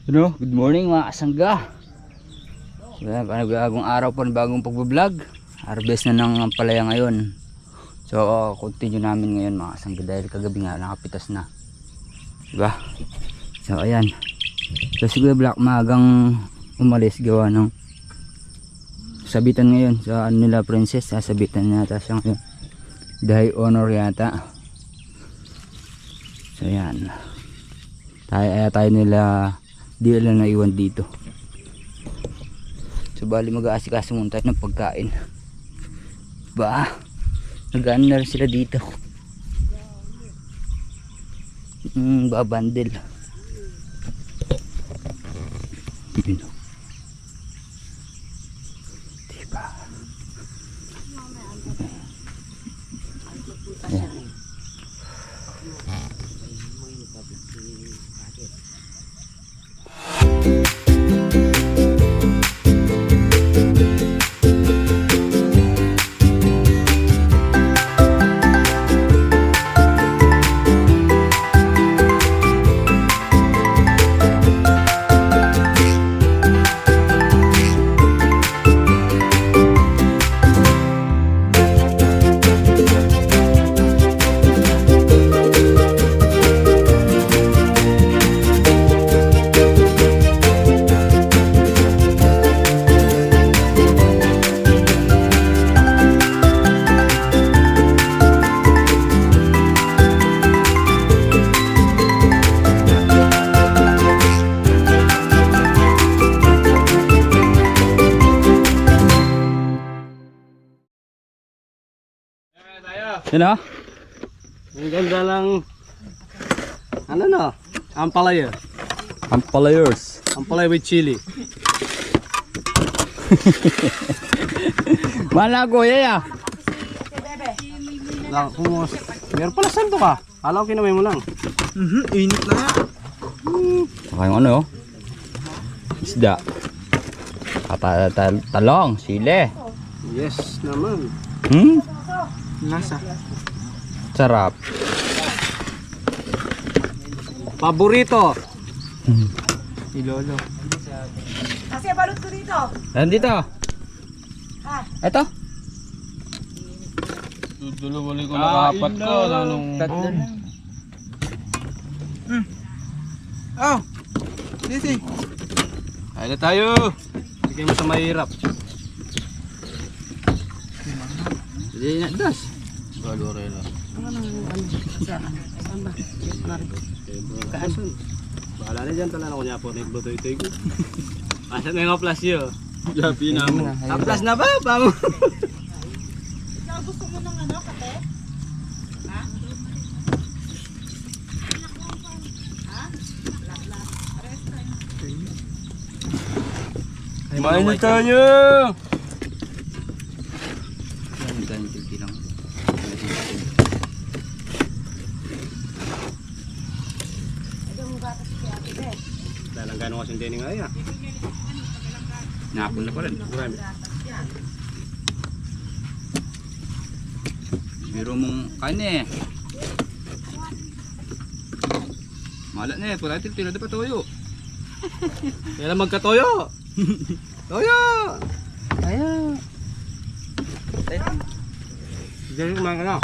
Good morning mga kasangga. So, panibagong araw po, bagong pagbablog. Harvest na ng palaya ngayon. So continue namin ngayon mga kasangga dahil kagabi nga nakapitas na. Diba? So ayan. So si Kuya Black magang umalis gawa ng sabitan ngayon sa ano nila princess. Sasabitan yata siya ngayon. Dahil honor yata. So ayan. Tayo nila di lang naiwan dito. So bali mag-aasikaso muna tayo ng pagkain. Ba, nag-ano na rin sila dito. Babandel. Yun. Diba? Ayan. Yun o? Ang ganda lang. Ano no? Ampalaya. Ampalayers. Ampalaya with chili. Malago ya. Lang, kumos. Meron pala santo ka. Alam ko kinamay mo lang. Init na. Saka yung ano isda. Talong, sile. Yes naman. Nasa. Sarap. Paborito. Si Lolo. Kasi balot ko dito. Nandito. Ito. Dulo bali ko nakapat ko. Tatlo na. Oh! Sisi. Kaya na tayo. Bigay mo sa mahirap. Hindi na das. Valorela. Kaasun. Bahala na dyan tala na ko niya po. Nagluto-itoy ko. Asan na yung plasyo? Sabi na mo. Aplas na ba? Pamo. Ikaw gusto mo ng ano, kate? Ha? Kumain na tayo. Ganito lang. Lalanggan ko kasing dining ay ah. Napon na pa rin. Marami. Biro mong kain eh. Malat na eh. Pala tila pa toyo. Yan lang magkatoyo. Toyo. Ayaw. Diyan kumain ka na.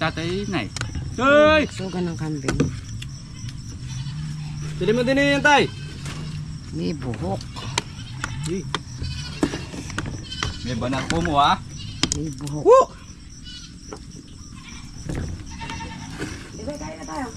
Tatay na eh. Hoy! Suga ng kambing. Pili mo din yan tay. May buhok. May banat po mo ah. May buhok. Woo! Ibig kain na tayo.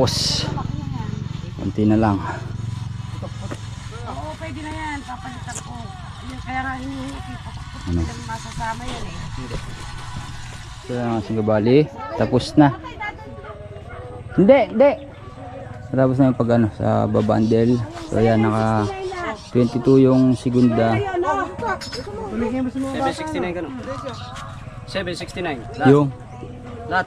Tapos konti na lang. Oo, pwede na yan. Papalitan ko. Yun, kaya nga hinihingi. Ano? Masasama yan eh. So yan ang singgabali. Tapos na. Hindi. Tapos na yung pag ano, sa babandel. So yan, naka 22 yung segunda. 769 ka no? 769. Yung Lahat.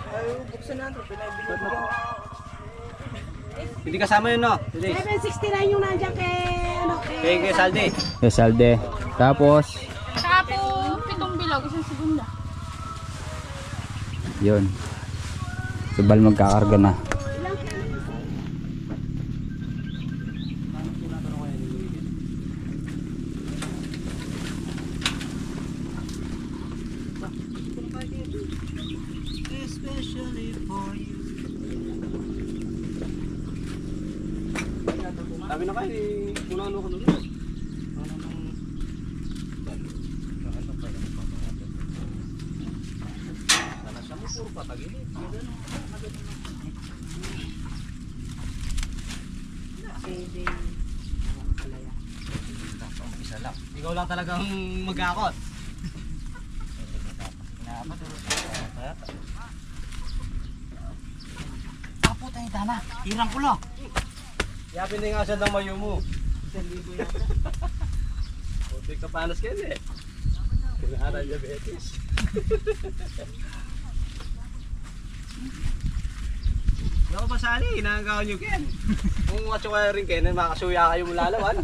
Hindi kasama yun no? Hindi. 769 yung nandiyan kay ano Kay Saldi. Salde. Tapos Kapo, 7 bilog, isang segunda. yun. Subal magkakarga na. Sabi na kayo, kung ano ko doon. Ikaw lang talagang mag-akot. Apo tayo dana. Hirang kulo. Yapin na nga siya ng mayo mo. 1,000 yata. Putik ka panas ka eh. Kinaharan diabetes. Hindi ako pasali, hinahanggawan nyo Ken. Kung watcho kayo rin Ken, makasuya kayo mula lawan.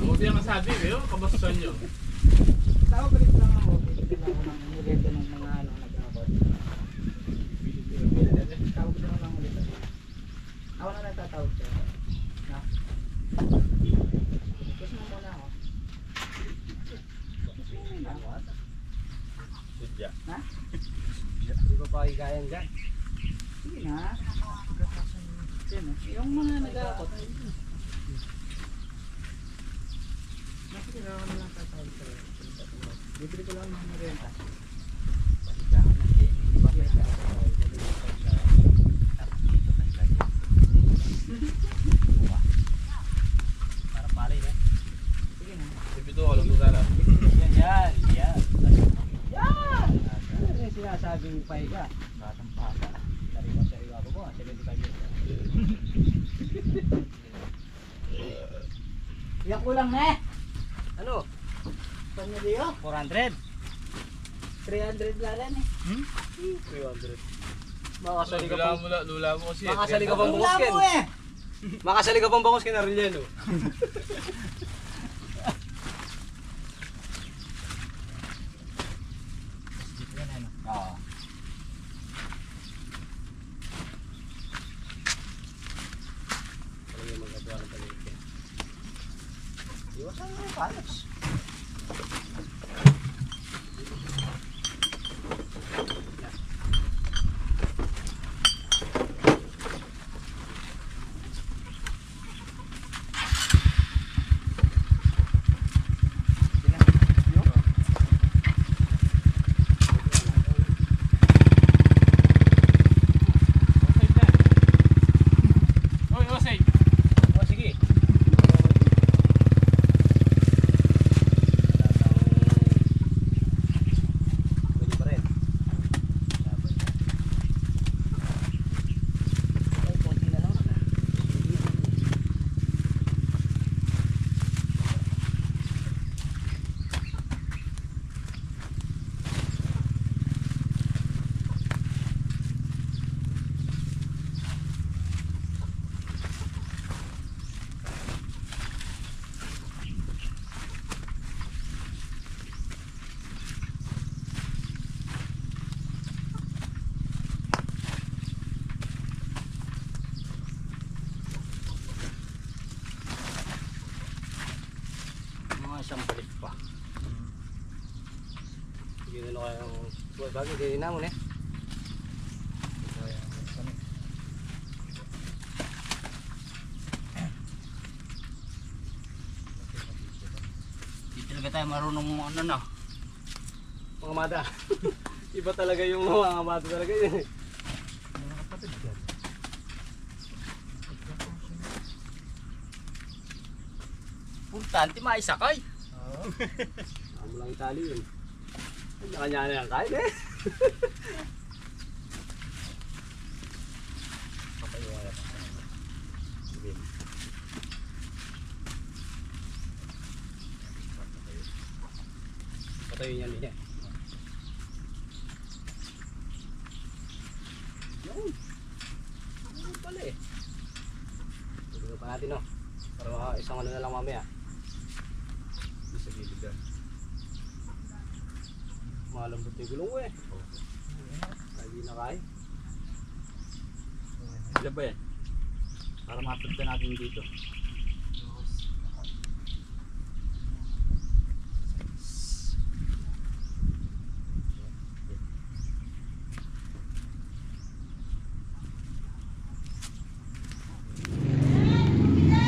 Buti ang masabi kayo, kabastusan nyo. Tawag ko rin lang ako. Bibigyan ako ng nilito ng mga ano nag-abot. Tawag ko lang ulit. Ako na nagtatawag siya. Na? Gusto mo muna ako. Sudya. Ha? Hindi ko pa hikayan dyan. Sige na. Sino? Yung mga nag-abot. Sige na ako na lang tatawag sa'yo. Bibili ko lang ng renta. Para pala eh. Sige na. Ibito ko lang sana. Yan. Ano yung sinasabing pahiga? Batang bata. Tariwan sa iwa ko, 75 years. Iyak ko lang na eh. Ano? Panya Leo? 400? 300 lalan eh. 300. Makasali ka Lula pang... mo lang, lula mo kasi. Makasali ka pang Wala bangos Ken. mo eh. Makasali ka pang bangos Ken Arellano. Oo. Ano yung magagawa ng paligid Ken? Iwasan mo yung palos. Oy, Osay. Oh, sige. Pwede pa rin. Ay, konti na lang. Mga isang balik pa. Sige na kayo. Bagay, hindi na mo eh. Di talaga tayo marunong ano na. Mga mada. Iba talaga yung mga mada talaga yun eh. Importante maisakay. Amo lang itali yun. Kanya-kanya na yan kain eh. Patayin yan eh. Yun. Ano pala eh. Tignan pa natin oh. Para isang ano na lang mamaya. Sa gilid yan. Malambot yung gulong ko eh. Hindi na kaya. Sila ba yan? Para mapunta natin dito.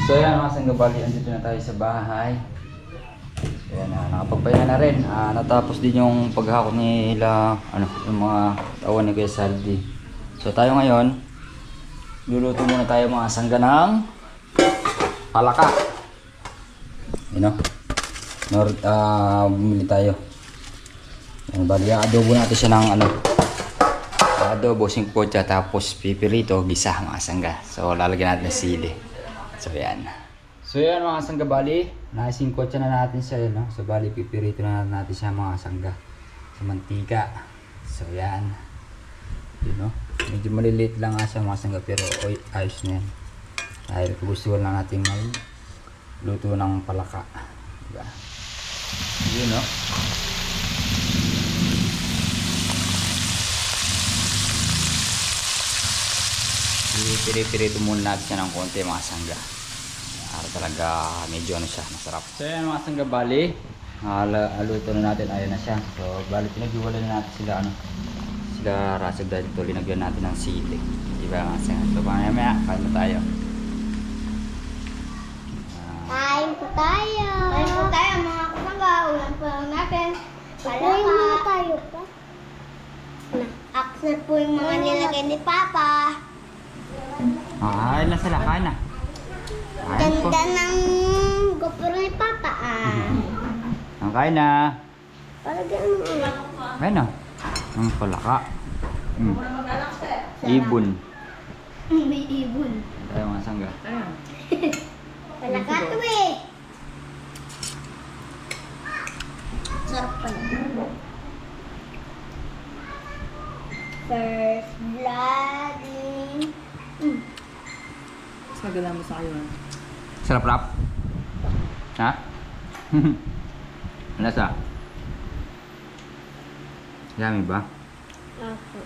So yan mga sanggabali, andito na tayo sa bahay. Ayan, nakapagpahinga na rin. Natapos din yung paghakot nila, yung mga tawan ni Kuya Saldi. So tayo ngayon, luluto muna tayo mga sangga ng palaka. You know? Bumili tayo. Yan, bali, adobo natin siya ng adobo, singkotsa, tapos pipirito, gisa mga sangga. So lalagyan natin ng sili. So yan. So yan mga sangga, bali, nasingkotsa na natin siya, no? So bali, pipirito na natin siya mga sangga sa mantika. So yan. You know? Medyo maliliit lang nga siya mga sangga, pero ayos na yan. Dahil gusto lang natin luto ng palaka. Diba? Yun, no? Pirito muna natin siya ng konti mga sangga. Para talaga medyo siya, masarap. So yan mga sangga, bali, aluto na natin, ayun na siya. So bali, pinag-iwala na natin sila, sila rasag, dahil ito linagyan natin ng sili. Diba mga sangga? So mamaya, kain na tayo. Kain po tayo. Kain po tayo mga kasangga. Ulam po lang natin. Kain muna tayo pa. Aksan po yung mga nilagay ni Papa. Kain na sila, kain na. Kain po. Ganda ng gopro ni Papa Kain na. Parang gano'n. Kain na. Ang palaka. Ibon. May ibon. Tayo mga sangga. Wala ka to eh. Sarap pala. First blood. Mas maganda mo sa kayo. Sarap rap. Ha? Ano sa? Yummy ba? Ako.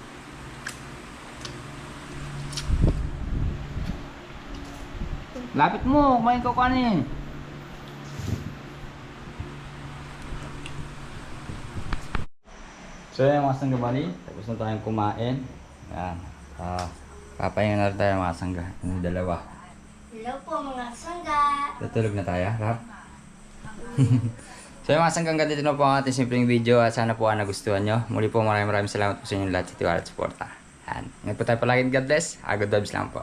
Lapit mo, kumain ka kanin. So yan mga sangga, bali, tapos na tayong kumain. Yan. Papahinga na rin tayo mga sangga. Yung dalawa. Hello po mga sangga. Tutulog na tayo, rap. So yung mga sanggang, dito na po ang ating simpleng video at sana po nagustuhan nyo. Muli po maraming salamat po sa inyong lahat, ito at suporta. Yan. Ingat po tayo palagi. God bless. Good vibes lang po.